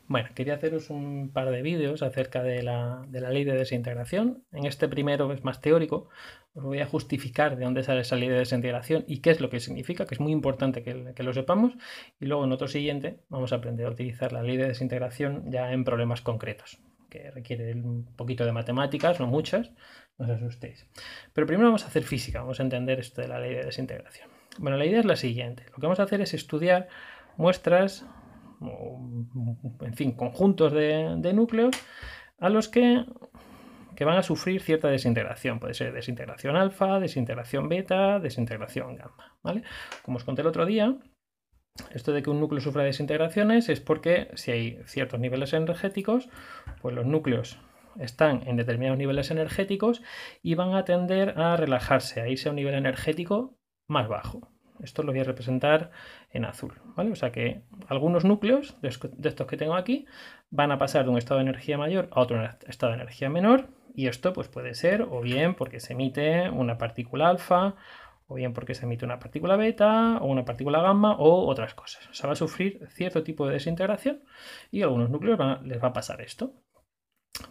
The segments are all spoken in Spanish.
Bueno, quería haceros un par de vídeos acerca de la ley de desintegración. En este primero es más teórico. Os voy a justificar de dónde sale esa ley de desintegración y qué es lo que significa, que es muy importante que lo sepamos. Y luego en otro siguiente vamos a aprender a utilizar la ley de desintegración ya en problemas concretos, que requieren un poquito de matemáticas, no muchas, no os asustéis. Pero primero vamos a hacer física, vamos a entender esto de la ley de desintegración. Bueno, la idea es la siguiente. Lo que vamos a hacer es estudiar muestras, en fin, conjuntos de núcleos a los que van a sufrir cierta desintegración. Puede ser desintegración alfa, desintegración beta, desintegración gamma, ¿vale? Como os conté el otro día, esto de que un núcleo sufra desintegraciones es porque si hay ciertos niveles energéticos, pues los núcleos están en determinados niveles energéticos y van a tender a relajarse, a irse a un nivel energético más bajo. Esto lo voy a representar en azul, ¿vale? O sea que algunos núcleos de estos que tengo aquí van a pasar de un estado de energía mayor a otro estado de energía menor, y esto pues puede ser o bien porque se emite una partícula alfa, o bien porque se emite una partícula beta o una partícula gamma o otras cosas. O sea, va a sufrir cierto tipo de desintegración y a algunos núcleos les va a pasar esto.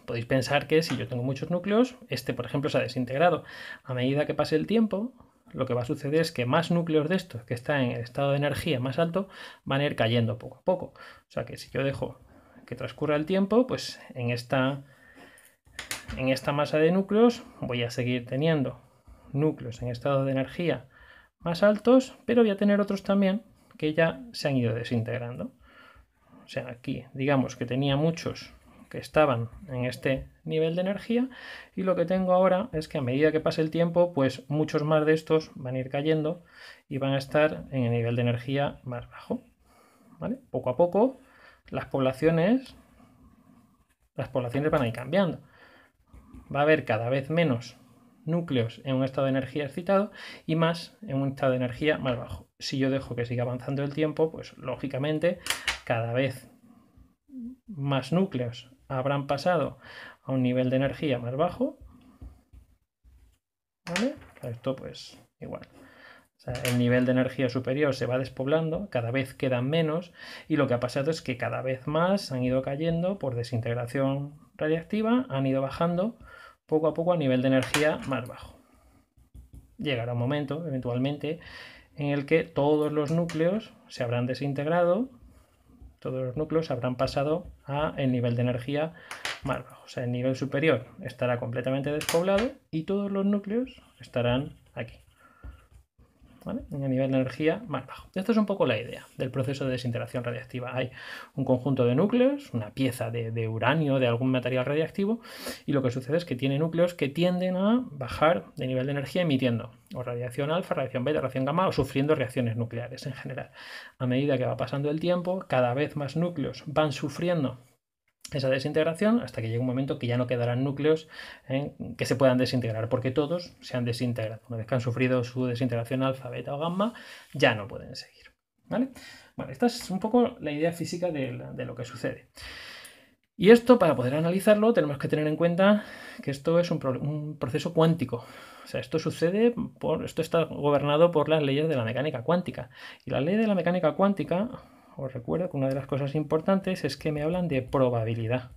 Podéis pensar que si yo tengo muchos núcleos, este por ejemplo se ha desintegrado. A medida que pase el tiempo, lo que va a suceder es que más núcleos de estos que están en el estado de energía más alto van a ir cayendo poco a poco. O sea que si yo dejo que transcurra el tiempo, pues en esta masa de núcleos voy a seguir teniendo núcleos en estado de energía más altos, pero voy a tener otros también que ya se han ido desintegrando. O sea, aquí digamos que tenía muchos que estaban en este nivel de energía, y lo que tengo ahora es que a medida que pase el tiempo, pues muchos más de estos van a ir cayendo y van a estar en el nivel de energía más bajo, ¿vale? Poco a poco las poblaciones van a ir cambiando. Va a haber cada vez menos núcleos en un estado de energía excitado y más en un estado de energía más bajo. Si yo dejo que siga avanzando el tiempo, pues lógicamente cada vez más núcleos habrán pasado a un nivel de energía más bajo, ¿vale? Esto pues igual. O sea, el nivel de energía superior se va despoblando, cada vez quedan menos, y lo que ha pasado es que cada vez más han ido cayendo por desintegración radiactiva, han ido bajando poco a poco a nivel de energía más bajo. Llegará un momento, eventualmente, en el que todos los núcleos se habrán desintegrado, todos los núcleos habrán pasado a el nivel de energía más bajo. O sea, el nivel superior estará completamente despoblado y todos los núcleos estarán aquí, ¿vale? En el nivel de energía más bajo. Esto es un poco la idea del proceso de desintegración radiactiva. Hay un conjunto de núcleos, una pieza de uranio, de algún material radiactivo, y lo que sucede es que tiene núcleos que tienden a bajar de nivel de energía emitiendo o radiación alfa, radiación beta, radiación gamma, o sufriendo reacciones nucleares en general. A medida que va pasando el tiempo, cada vez más núcleos van sufriendo esa desintegración hasta que llega un momento que ya no quedarán núcleos que se puedan desintegrar, porque todos se han desintegrado. Una vez que han sufrido su desintegración alfa, beta o gamma, ya no pueden seguir, ¿vale? Bueno, esta es un poco la idea física de lo que sucede. Y esto, para poder analizarlo, tenemos que tener en cuenta que esto es un proceso cuántico. O sea, esto esto está gobernado por las leyes de la mecánica cuántica. Y la ley de la mecánica cuántica, os recuerdo que una de las cosas importantes es que me hablan de probabilidad.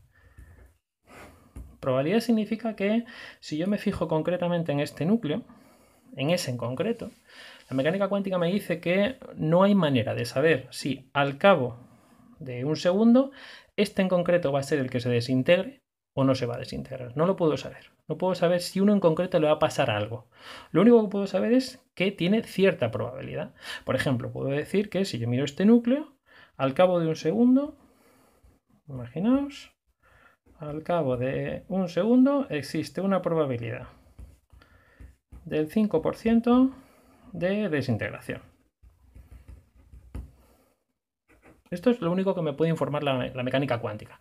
Probabilidad significa que si yo me fijo concretamente en este núcleo, en ese en concreto, la mecánica cuántica me dice que no hay manera de saber si al cabo de un segundo este en concreto va a ser el que se desintegre o no se va a desintegrar. No lo puedo saber. No puedo saber si uno en concreto le va a pasar algo. Lo único que puedo saber es que tiene cierta probabilidad. Por ejemplo, puedo decir que si yo miro este núcleo, al cabo de un segundo, imaginaos, al cabo de un segundo existe una probabilidad del 5% de desintegración. Esto es lo único que me puede informar la mecánica cuántica.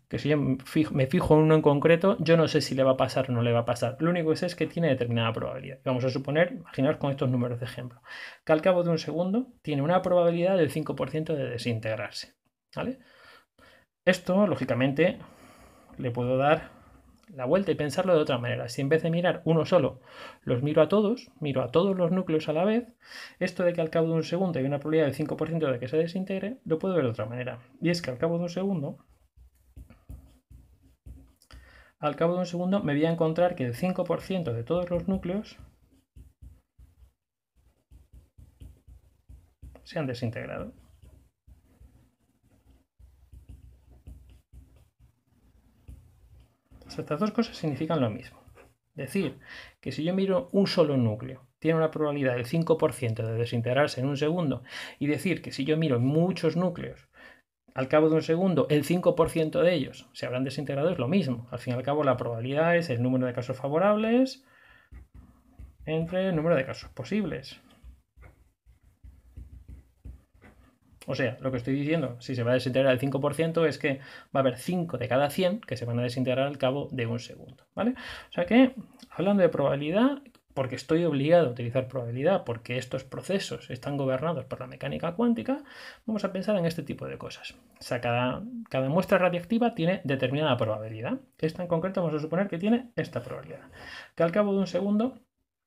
Que si yo me fijo en uno en concreto, yo no sé si le va a pasar o no le va a pasar. Lo único que sé es que tiene determinada probabilidad. Vamos a suponer, imaginaos con estos números de ejemplo, que al cabo de un segundo tiene una probabilidad del 5% de desintegrarse, ¿vale? Esto, lógicamente, le puedo dar la vuelta y pensarlo de otra manera. Si en vez de mirar uno solo, los miro a todos los núcleos a la vez, esto de que al cabo de un segundo hay una probabilidad del 5% de que se desintegre, lo puedo ver de otra manera. Y es que al cabo de un segundo me voy a encontrar que el 5% de todos los núcleos se han desintegrado. Estas dos cosas significan lo mismo. Decir que si yo miro un solo núcleo, tiene una probabilidad del 5% de desintegrarse en un segundo, y decir que si yo miro muchos núcleos, al cabo de un segundo, el 5% de ellos se habrán desintegrado, es lo mismo. Al fin y al cabo, la probabilidad es el número de casos favorables entre el número de casos posibles. O sea, lo que estoy diciendo, si se va a desintegrar el 5%, es que va a haber 5 de cada 100 que se van a desintegrar al cabo de un segundo, ¿vale? O sea que, hablando de probabilidad, porque estoy obligado a utilizar probabilidad, porque estos procesos están gobernados por la mecánica cuántica, vamos a pensar en este tipo de cosas. O sea, cada muestra radiactiva tiene determinada probabilidad. Esta en concreto vamos a suponer que tiene esta probabilidad, que al cabo de un segundo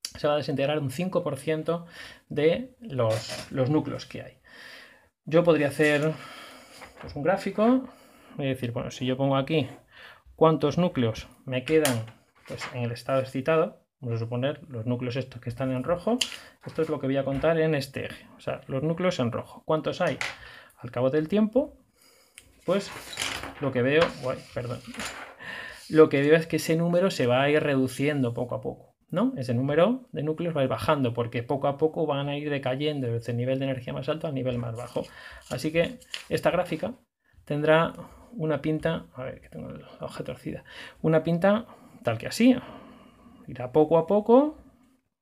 se va a desintegrar un 5% de los núcleos que hay. Yo podría hacer pues, un gráfico, voy a decir, bueno, si yo pongo aquí cuántos núcleos me quedan pues, en el estado excitado, vamos a suponer los núcleos estos que están en rojo, esto es lo que voy a contar en este eje, o sea, los núcleos en rojo. ¿Cuántos hay al cabo del tiempo? Pues lo que veo, lo que veo es que ese número se va a ir reduciendo poco a poco, ¿no? Ese número de núcleos va a ir bajando porque poco a popoco van a ir decayendo desde el nivel de energía más alto al nivel más bajo. Así que esta gráfica tendrá una pinta, a ver que tengo la hoja torcida, una pinta tal que así, irá poco a poco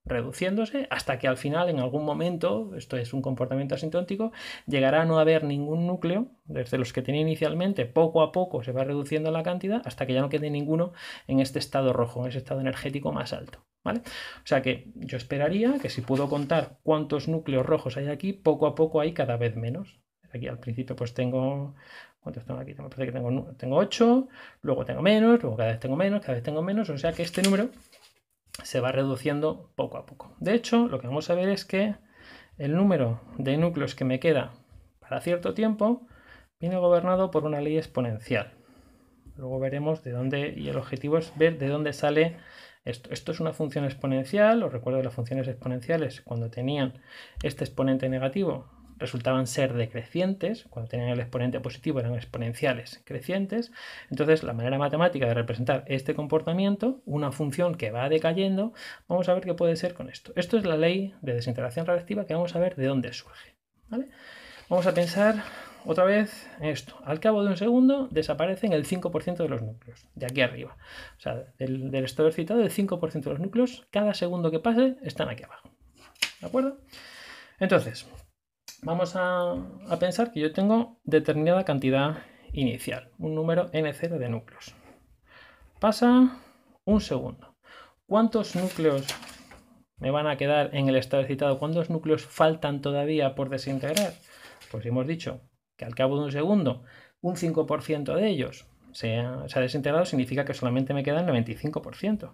reduciéndose hasta que al final, en algún momento, esto es un comportamiento asintótico, llegará a no haber ningún núcleo, desde los que tenía inicialmente, poco a poco se va reduciendo la cantidad hasta que ya no quede ninguno en este estado rojo, en ese estado energético más alto, ¿vale? O sea que yo esperaría que si puedo contar cuántos núcleos rojos hay aquí, poco a poco hay cada vez menos. Aquí al principio pues tengo... ¿Cuántos tengo aquí? Me parece que tengo 8, luego tengo menos, luego cada vez tengo menos, cada vez tengo menos, o sea que este número se va reduciendo poco a poco. De hecho, lo que vamos a ver es que el número de núcleos que me queda para cierto tiempo viene gobernado por una ley exponencial. Luego veremos de dónde, y el objetivo es ver de dónde sale esto. Esto es una función exponencial. Os recuerdo que las funciones exponenciales, cuando tenían este exponente negativo, resultaban ser decrecientes, cuando tenían el exponente positivo eran exponenciales crecientes. Entonces, la manera matemática de representar este comportamiento, una función que va decayendo, vamos a ver qué puede ser con esto. Esto es la ley de desintegración radiactiva que vamos a ver de dónde surge, ¿vale? Vamos a pensar otra vez en esto. Al cabo de un segundo desaparecen el 5% de los núcleos, de aquí arriba. O sea, del estado excitado, el 5% de los núcleos, cada segundo que pase, están aquí abajo. ¿De acuerdo? Entonces, vamos a pensar que yo tengo determinada cantidad inicial, un número n0 de núcleos. Pasa un segundo. ¿Cuántos núcleos me van a quedar en el estado excitado? ¿Cuántos núcleos faltan todavía por desintegrar? Pues hemos dicho que al cabo de un segundo un 5% de ellos se ha desintegrado, significa que solamente me queda el 95%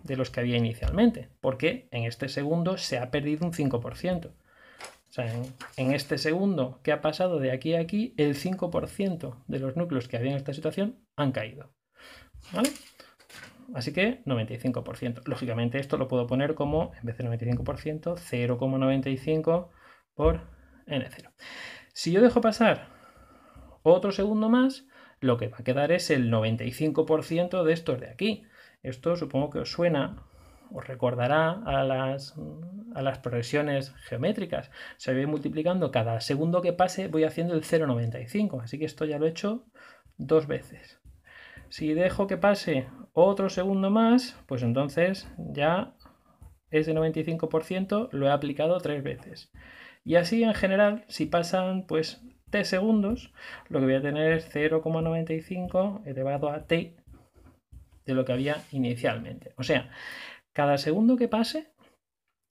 de los que había inicialmente, porque en este segundo se ha perdido un 5%. O sea, en este segundo que ha pasado de aquí a aquí, el 5% de los núcleos que había en esta situación han caído, ¿vale? Así que 95%. Lógicamente esto lo puedo poner como, en vez de 95%, 0,95 por n0. Si yo dejo pasar otro segundo más, lo que va a quedar es el 95% de estos de aquí. Esto supongo que os suena, os recordará a las progresiones geométricas. Se va multiplicando cada segundo que pase, voy haciendo el 0,95. Así que esto ya lo he hecho 2 veces. Si dejo que pase otro segundo más, pues entonces ya ese 95% lo he aplicado 3 veces. Y así en general, si pasan pues t segundos, lo que voy a tener es 0,95 elevado a t de lo que había inicialmente. O sea, cada segundo que pase,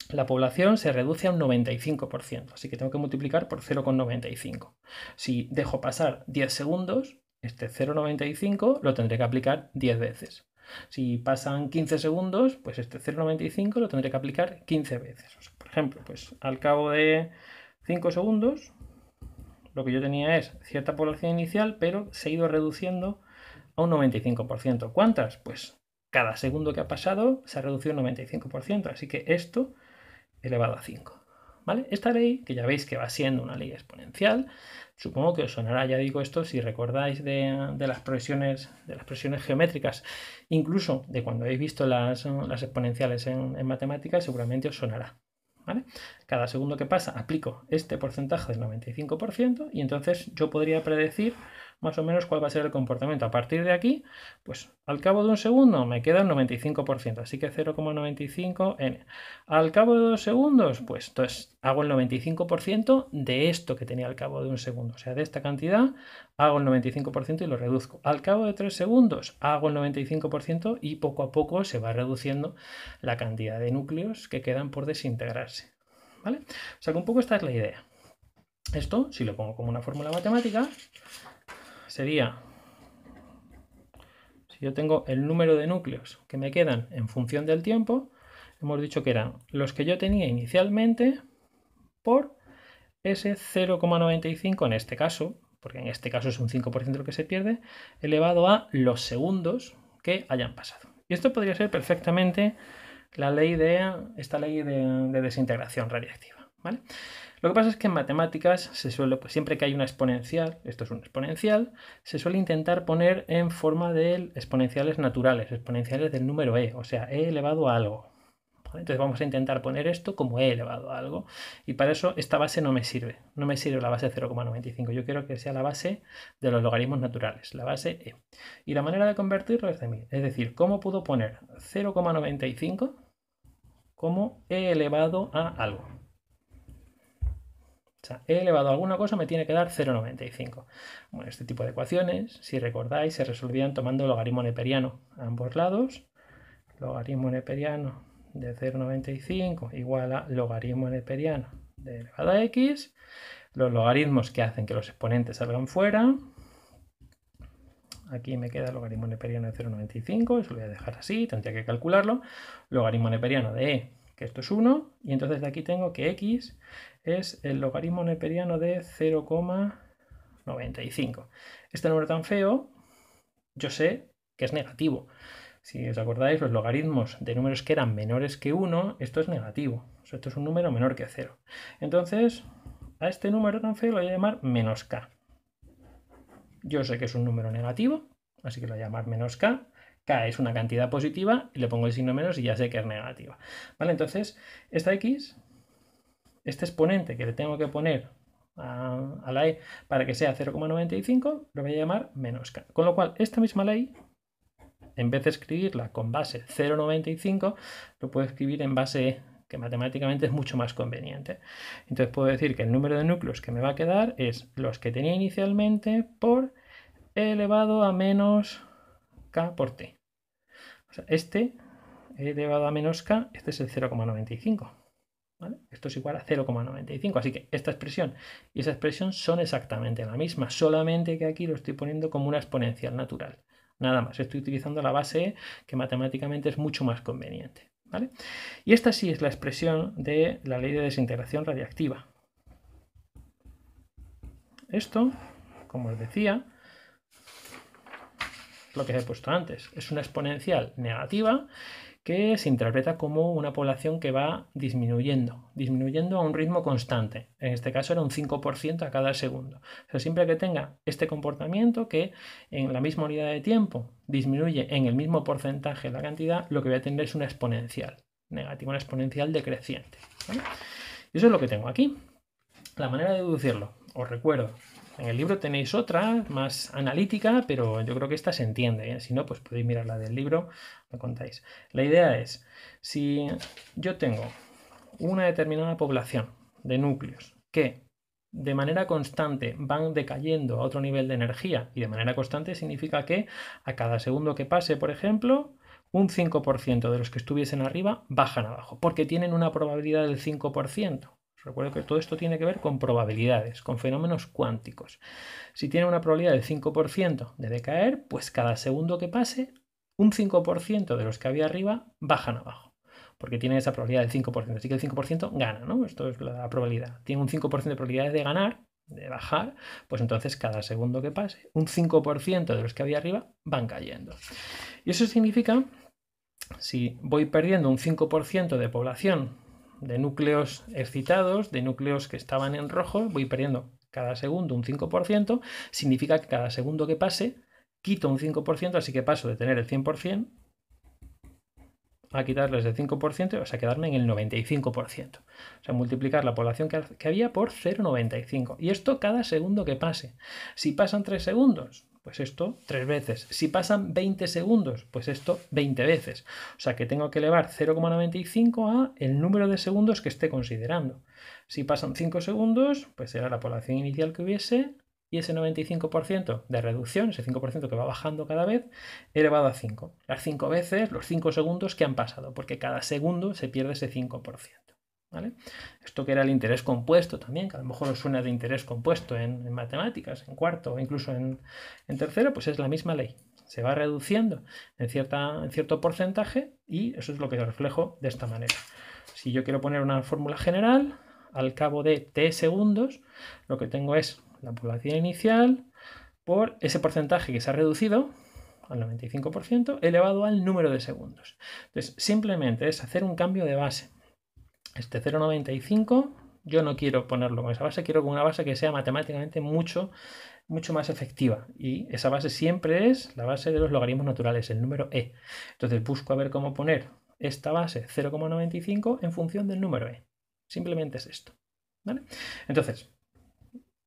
la población se reduce a un 95%, así que tengo que multiplicar por 0,95. Si dejo pasar 10 segundos, este 0,95 lo tendré que aplicar 10 veces. Si pasan 15 segundos, pues este 0,95 lo tendré que aplicar 15 veces. O sea, por ejemplo, pues al cabo de 5 segundos, lo que yo tenía es cierta población inicial, pero se ha ido reduciendo a un 95%. ¿Cuántas? Pues cada segundo que ha pasado se ha reducido un 95%. Así que esto elevado a 5. ¿Vale? Esta ley, que ya veis que va siendo una ley exponencial, supongo que os sonará, ya digo esto, si recordáis de las presiones geométricas, incluso de cuando habéis visto las exponenciales en matemáticas, seguramente os sonará. ¿Vale? Cada segundo que pasa aplico este porcentaje del 95% y entonces yo podría predecir más o menos cuál va a ser el comportamiento. A partir de aquí, pues al cabo de un segundo me queda el 95%, así que 0,95n. Al cabo de 2 segundos, pues entonces hago el 95% de esto que tenía al cabo de un segundo, o sea, de esta cantidad hago el 95% y lo reduzco. Al cabo de 3 segundos hago el 95% y poco a poco se va reduciendo la cantidad de núcleos que quedan por desintegrarse. ¿Vale? O sea que un poco esta es la idea. Esto, si lo pongo como una fórmula matemática, sería, si yo tengo el número de núcleos que me quedan en función del tiempo, hemos dicho que eran los que yo tenía inicialmente por ese 0,95 en este caso, porque en este caso es un 5% lo que se pierde, elevado a los segundos que hayan pasado. Y esto podría ser perfectamente esta ley de desintegración radiactiva. ¿Vale? Lo que pasa es que en matemáticas se suele, pues siempre que hay una exponencial, esto es un exponencial, se suele intentar poner en forma de exponenciales naturales, exponenciales del número e, o sea, e elevado a algo. ¿Vale? Entonces vamos a intentar poner esto como e elevado a algo. Y para eso esta base no me sirve. No me sirve la base 0,95. Yo quiero que sea la base de los logaritmos naturales, la base e. Y la manera de convertirlo es decir, ¿cómo puedo poner 0,95 como e elevado a algo? O sea, e elevado a alguna cosa me tiene que dar 0,95. Bueno, este tipo de ecuaciones, si recordáis, se resolvían tomando logaritmo neperiano a ambos lados. Logaritmo neperiano de 0,95 igual a logaritmo neperiano de elevado a x. Los logaritmos que hacen que los exponentes salgan fuera. Aquí me queda el logaritmo neperiano de 0,95, eso lo voy a dejar así, tendría que calcularlo. Logaritmo neperiano de e, que esto es 1, y entonces de aquí tengo que x es el logaritmo neperiano de 0,95. Este número tan feo, yo sé que es negativo. Si os acordáis, los logaritmos de números que eran menores que 1, esto es negativo. O sea, esto es un número menor que 0. Entonces, a este número tan feo lo voy a llamar menos k. Yo sé que es un número negativo, así que lo voy a llamar menos k. K es una cantidad positiva y le pongo el signo menos y ya sé que es negativa. ¿Vale? Entonces, esta x, este exponente que le tengo que poner a la e para que sea 0,95, lo voy a llamar menos k. Con lo cual, esta misma ley, en vez de escribirla con base 0,95, lo puedo escribir en base e, que matemáticamente es mucho más conveniente. Entonces puedo decir que el número de núcleos que me va a quedar es los que tenía inicialmente por e elevado a menos k por t. O sea, este e elevado a menos k, este es el 0,95. ¿Vale? Esto es igual a 0,95. Así que esta expresión y esa expresión son exactamente la misma, solamente que aquí lo estoy poniendo como una exponencial natural. Nada más, estoy utilizando la base e, que matemáticamente es mucho más conveniente. ¿Vale? Y esta sí es la expresión de la ley de desintegración radiactiva. Esto, como os decía, lo que he puesto antes, es una exponencial negativa que se interpreta como una población que va disminuyendo a un ritmo constante. En este caso era un 5% a cada segundo. O sea, siempre que tenga este comportamiento que en la misma unidad de tiempo disminuye en el mismo porcentaje la cantidad, lo que voy a tener es una exponencial negativa, una exponencial decreciente. ¿Vale? Y eso es lo que tengo aquí. La manera de deducirlo, os recuerdo, en el libro tenéis otra más analítica, pero yo creo que esta se entiende, ¿eh? Si no, pues podéis mirar la del libro, lo contáis. La idea es, si yo tengo una determinada población de núcleos que de manera constante van decayendo a otro nivel de energía, y de manera constante significa que a cada segundo que pase, por ejemplo, un 5% de los que estuviesen arriba bajan abajo, porque tienen una probabilidad del 5%. Recuerdo que todo esto tiene que ver con probabilidades, con fenómenos cuánticos. Si tiene una probabilidad del 5% de decaer, pues cada segundo que pase, un 5% de los que había arriba bajan abajo, porque tiene esa probabilidad del 5%. Así que el 5% gana, ¿no? Esto es la probabilidad. Tiene un 5% de probabilidades de ganar, de bajar, pues entonces cada segundo que pase, un 5% de los que había arriba van cayendo. Y eso significa, si voy perdiendo un 5% de población de núcleos excitados, de núcleos que estaban en rojo, voy perdiendo cada segundo un 5%, significa que cada segundo que pase quito un 5%, así que paso de tener el 100% a quitarles el 5%, o sea, quedarme en el 95%. O sea, multiplicar la población que había por 0,95. Y esto cada segundo que pase. Si pasan 3 segundos, pues esto 3 veces. Si pasan 20 segundos, pues esto 20 veces. O sea que tengo que elevar 0,95 a el número de segundos que esté considerando. Si pasan 5 segundos, pues será la población inicial que hubiese, y ese 95% de reducción, ese 5% que va bajando cada vez, elevado a 5. Las 5 veces, los 5 segundos que han pasado, porque cada segundo se pierde ese 5%. ¿Vale? Esto que era el interés compuesto también, que a lo mejor os suena de interés compuesto en matemáticas, en cuarto o incluso en tercero, pues es la misma ley. Se va reduciendo en cierto porcentaje y eso es lo que yo reflejo de esta manera. Si yo quiero poner una fórmula general, al cabo de t segundos, lo que tengo es la población inicial por ese porcentaje que se ha reducido al 95% elevado al número de segundos. Entonces, simplemente es hacer un cambio de base. Este 0,95 yo no quiero ponerlo con esa base, quiero con una base que sea matemáticamente mucho más efectiva. Y esa base siempre es la base de los logaritmos naturales, el número e. Entonces busco a ver cómo poner esta base 0,95 en función del número e. Simplemente es esto. ¿Vale? Entonces,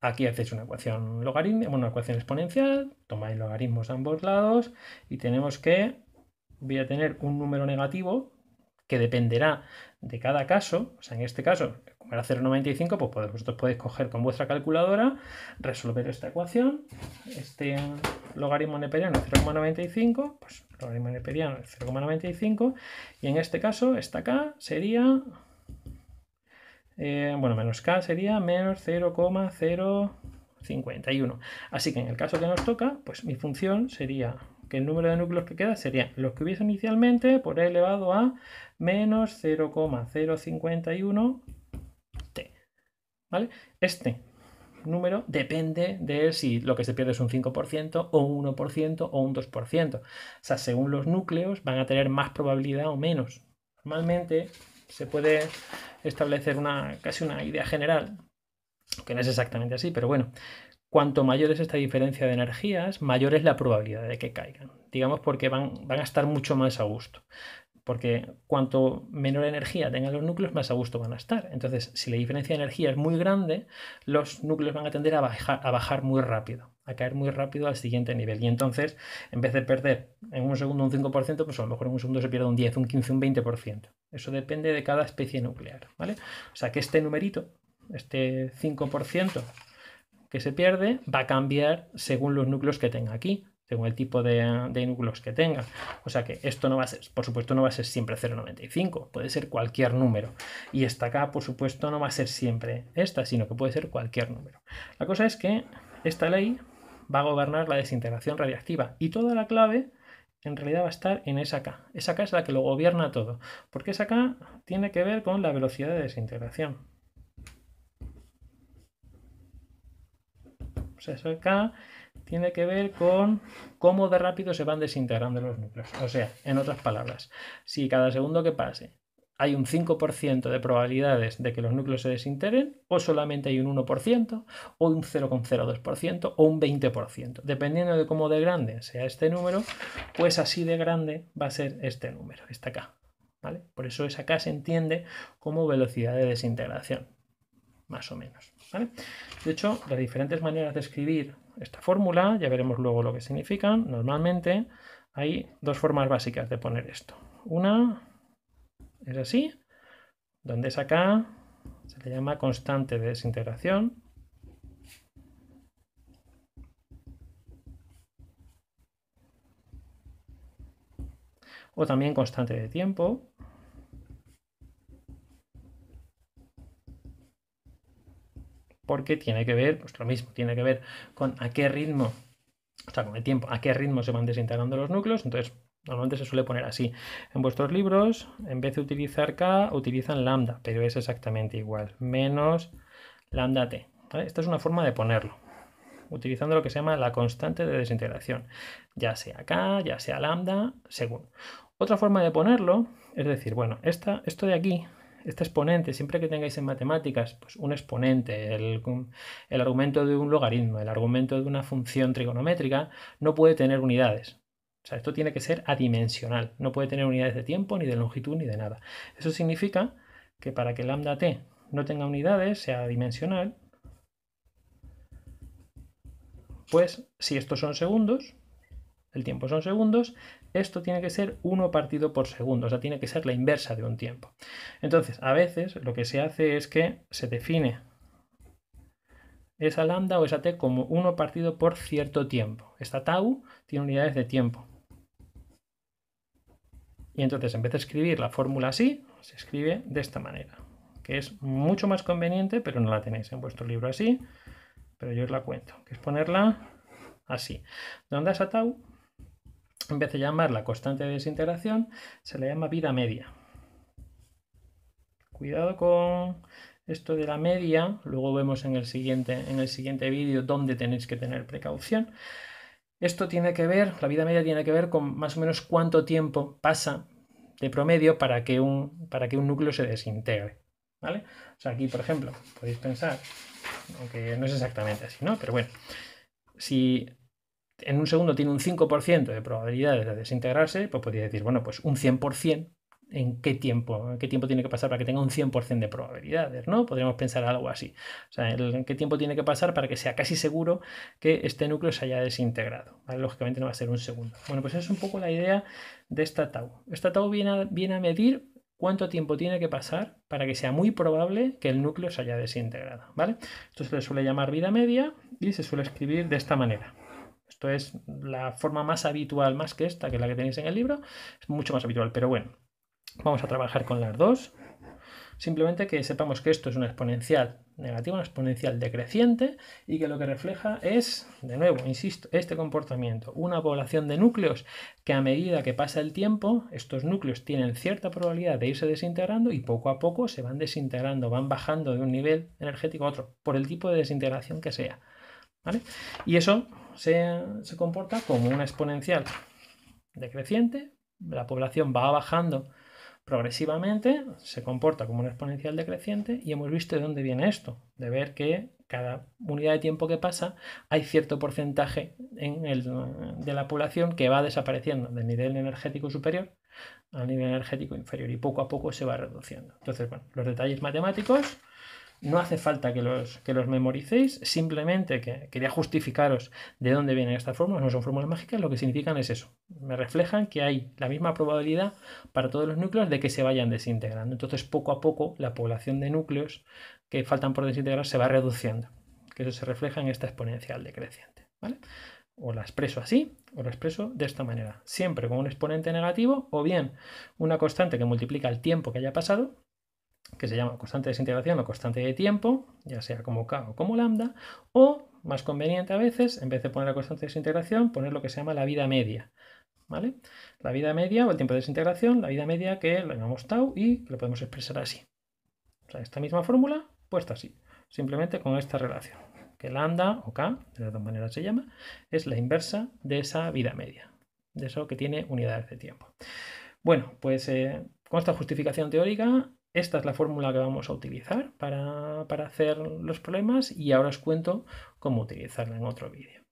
aquí hacéis una ecuación logarítmica, una ecuación exponencial, tomáis logaritmos a ambos lados y tenemos que, voy a tener un número negativo que dependerá de cada caso. O sea, en este caso, como era 0,95, pues vosotros podéis coger con vuestra calculadora, resolver esta ecuación. Este logaritmo neperiano es 0,95, pues logaritmo neperiano es 0,95, y en este caso, esta k sería... bueno, menos k sería menos 0,051. Así que en el caso que nos toca, pues mi función sería que el número de núcleos que queda serían los que hubiese inicialmente por e elevado a menos 0,051 t. ¿Vale? Este número depende de si lo que se pierde es un 5% o un 1% o un 2%. O sea, según los núcleos van a tener más probabilidad o menos. Normalmente se puede establecer casi una idea general, que no es exactamente así, pero bueno, cuanto mayor es esta diferencia de energías, mayor es la probabilidad de que caigan. Digamos porque van a estar mucho más a gusto. Porque cuanto menor energía tengan los núcleos, más a gusto van a estar. Entonces, si la diferencia de energía es muy grande, los núcleos van a tender a bajar muy rápido, a caer muy rápido al siguiente nivel. Y entonces, en vez de perder en un segundo un 5%, pues a lo mejor en un segundo se pierde un 10, un 15, un 20%. Eso depende de cada especie nuclear, ¿vale? O sea que este numerito, este 5% que se pierde, va a cambiar según los núcleos que tenga aquí, según el tipo de núcleos que tenga. O sea que esto no va a ser, por supuesto, no va a ser siempre 0,95, puede ser cualquier número. Y esta acá, por supuesto, no va a ser siempre esta, sino que puede ser cualquier número. La cosa es que esta ley va a gobernar la desintegración radiactiva y toda la clave en realidad va a estar en esa K. Esa K es la que lo gobierna todo, porque esa K tiene que ver con la velocidad de desintegración. O sea, esa K tiene que ver con cómo de rápido se van desintegrando los núcleos. O sea, en otras palabras, si cada segundo que pase hay un 5% de probabilidades de que los núcleos se desintegren, o solamente hay un 1%, o un 0,02%, o un 20%. Dependiendo de cómo de grande sea este número, pues así de grande va a ser este número, esta K. ¿Vale? Por eso esa K se entiende como velocidad de desintegración, más o menos. ¿Vale? De hecho, las diferentes maneras de escribir esta fórmula, ya veremos luego lo que significan. Normalmente hay dos formas básicas de poner esto. Una es así, donde esa K se le llama constante de desintegración. O también constante de tiempo. porque tiene que ver, pues lo mismo, tiene que ver con a qué ritmo, o sea, con el tiempo, a qué ritmo se van desintegrando los núcleos. Entonces, normalmente se suele poner así. En vuestros libros, en vez de utilizar K, utilizan lambda, pero es exactamente igual, menos lambda T. ¿Vale? Esta es una forma de ponerlo, utilizando lo que se llama la constante de desintegración, ya sea K, ya sea lambda, según. Otra forma de ponerlo es decir, bueno, esto de aquí, este exponente, siempre que tengáis en matemáticas pues un exponente, el argumento de un logaritmo, el argumento de una función trigonométrica, no puede tener unidades. O sea, esto tiene que ser adimensional, no puede tener unidades de tiempo, ni de longitud, ni de nada. Eso significa que para que lambda t no tenga unidades, sea adimensional, pues si estos son segundos, el tiempo son segundos, esto tiene que ser 1 partido por segundo, o sea, tiene que ser la inversa de un tiempo. Entonces, a veces lo que se hace es que se define esa lambda o esa t como 1 partido por cierto tiempo. Esta tau tiene unidades de tiempo. Y entonces, en vez de escribir la fórmula así, se escribe de esta manera, que es mucho más conveniente, pero no la tenéis en vuestro libro así, pero yo os la cuento, que es ponerla así. Donde esa tau, en vez de llamar la constante de desintegración, se le llama vida media. Cuidado con esto de la media, luego vemos en el siguiente vídeo dónde tenéis que tener precaución. Esto tiene que ver, la vida media tiene que ver con más o menos cuánto tiempo pasa de promedio para que un núcleo se desintegre, ¿vale? O sea, aquí, por ejemplo, podéis pensar, aunque no es exactamente así, ¿no? Pero bueno, si en un segundo tiene un 5% de probabilidades de desintegrarse, pues podría decir, bueno, pues un 100%, ¿en qué tiempo tiene que pasar para que tenga un 100% de probabilidades, ¿no? Podríamos pensar algo así. O sea, ¿en qué tiempo tiene que pasar para que sea casi seguro que este núcleo se haya desintegrado? ¿Vale? Lógicamente no va a ser un segundo. Bueno, pues es un poco la idea de esta tau. Esta tau viene a medir cuánto tiempo tiene que pasar para que sea muy probable que el núcleo se haya desintegrado, ¿vale? Esto se le suele llamar vida media y se suele escribir de esta manera. Esto es la forma más habitual, más que esta, que la que tenéis en el libro, es mucho más habitual, pero bueno, vamos a trabajar con las dos. Simplemente que sepamos que esto es una exponencial negativa, una exponencial decreciente y que lo que refleja es, de nuevo, insisto, este comportamiento, una población de núcleos que a medida que pasa el tiempo, estos núcleos tienen cierta probabilidad de irse desintegrando y poco a poco se van desintegrando, van bajando de un nivel energético a otro, por el tipo de desintegración que sea, ¿vale? Y eso se comporta como una exponencial decreciente, la población va bajando progresivamente, se comporta como una exponencial decreciente y hemos visto de dónde viene esto, de ver que cada unidad de tiempo que pasa hay cierto porcentaje de la población que va desapareciendo del nivel energético superior al nivel energético inferior y poco a poco se va reduciendo. Entonces, bueno, los detalles matemáticos no hace falta que los memoricéis, simplemente que quería justificaros de dónde vienen estas fórmulas. No son fórmulas mágicas, lo que significan es eso. Me reflejan que hay la misma probabilidad para todos los núcleos de que se vayan desintegrando. Entonces, poco a poco, la población de núcleos que faltan por desintegrar se va reduciendo. Que eso se refleja en esta exponencial decreciente, ¿vale? O la expreso así, o la expreso de esta manera. Siempre con un exponente negativo, o bien una constante que multiplica el tiempo que haya pasado, que se llama constante de desintegración o constante de tiempo, ya sea como K o como lambda, o, más conveniente a veces, en vez de poner la constante de desintegración, poner lo que se llama la vida media, ¿vale? La vida media o el tiempo de desintegración, la vida media que lo llamamos tau y que lo podemos expresar así. O sea, esta misma fórmula puesta así, simplemente con esta relación, que lambda o K, de las dos maneras se llama, es la inversa de esa vida media, de eso que tiene unidades de tiempo. Bueno, pues con esta justificación teórica, esta es la fórmula que vamos a utilizar para hacer los problemas y ahora os cuento cómo utilizarla en otro vídeo.